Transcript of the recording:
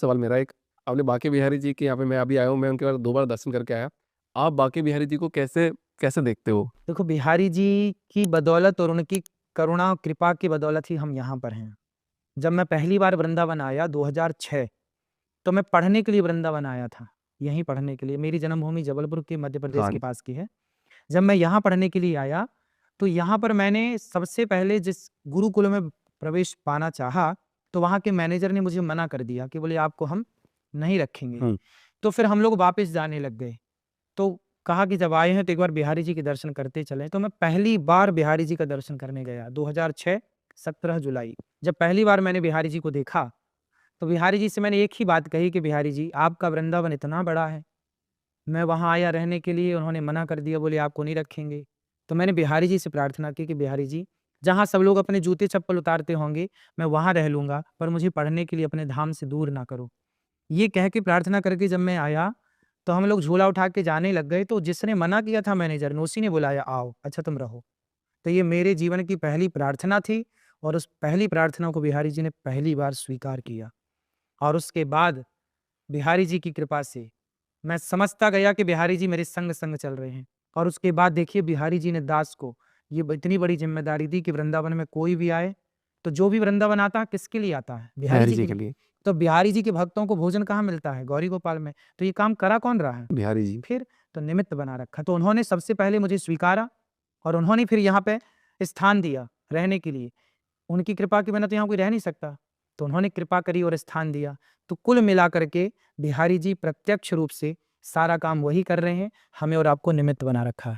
सवाल मेरा एक, आपने बांके बिहारी जी के यहाँ पे मैं अभी आया हूँ, मैं उनके बाद 2 बार दर्शन करके आया। आप बांके बिहारी जी को कैसे कैसे देखते हो? देखो, बिहारी जी की बदौलत और उनकी करुणा और कृपा की बदौलत ही हम यहाँ पर हैं। जब मैं पहली बार वृंदावन आया 2006, तो मैं पढ़ने के लिए वृंदावन आया था, यहीं पढ़ने के लिए। मेरी जन्मभूमि जबलपुर के मध्य प्रदेश हाँ के जी। पास की है। जब मैं यहाँ पढ़ने के लिए आया, तो यहाँ पर मैंने सबसे पहले जिस गुरुकुल में प्रवेश पाना चाहा, तो वहाँ के मैनेजर ने मुझे मना कर दिया कि बोले आपको हम नहीं रखेंगे। हुँ। तो फिर हम लोग वापस जाने लग गए। तो कहा कि जब आए हैं तो एक बार बिहारी जी के दर्शन करते चलें। तो मैं पहली बार बिहारी जी का दर्शन करने गया 2006 17 जुलाई। जब पहली बार मैंने बिहारी जी को देखा, तो बिहारी जी से मैंने एक ही बात कही कि बिहारी जी, आपका वृंदावन इतना बड़ा है, मैं वहाँ आया रहने के लिए, उन्होंने मना कर दिया, बोले आपको नहीं रखेंगे। तो मैंने बिहारी जी से प्रार्थना की कि बिहारी जी, जहाँ सब लोग अपने जूते-चप्पल उतारते होंगे, मैं वहाँ रह लूँगा, पर मुझे पढ़ने के लिए अपने धाम से दूर ना करो। ये कह के प्रार्थना करके जब मैं आया, तो हम लोग झोला उठा के जाने लग गए, तो जिसने मना किया था मैनेजर ने, उसी ने बुलाया, आओ, अच्छा तुम रहो। तो ये मेरे जीवन की पहली प्रार्थना थी और उस पहली प्रार्थना को बिहारी जी ने पहली बार स्वीकार किया। और उसके बाद बिहारी जी की कृपा से मैं समझता गया कि बिहारी जी मेरे संग-संग चल रहे हैं। और उसके बाद देखिए, बिहारी जी ने दास को ये इतनी बड़ी ज़िम्मेदारी दी कि वृंदावन में कोई भी आए, तो जो भी वृंदावन आता है किसके लिए आता है? बिहारी बिहारी जी जी के के लिए। लिए। तो बिहारी जी के भक्तों को भोजन कहाँ मिलता है? गौरी गोपाल में। तो ये काम करा कौन रहा है? बिहारी जी। फिर तो निमित्त बना रखा। तो उन्होंने सबसे पहले मुझे स्वीकारा और उन्होंने फिर यहाँ पे स्थान दिया रहने के लिए। उनकी कृपा के बिना तो यहाँ कोई रह नहीं सकता। तो उन्होंने कृपा करी और स्थान दिया। तो कुल मिलाकर के बिहारी जी प्रत्यक्ष रूप से सारा काम वही कर रहे हैं, हमें और आपको निमित्त बना रखा है।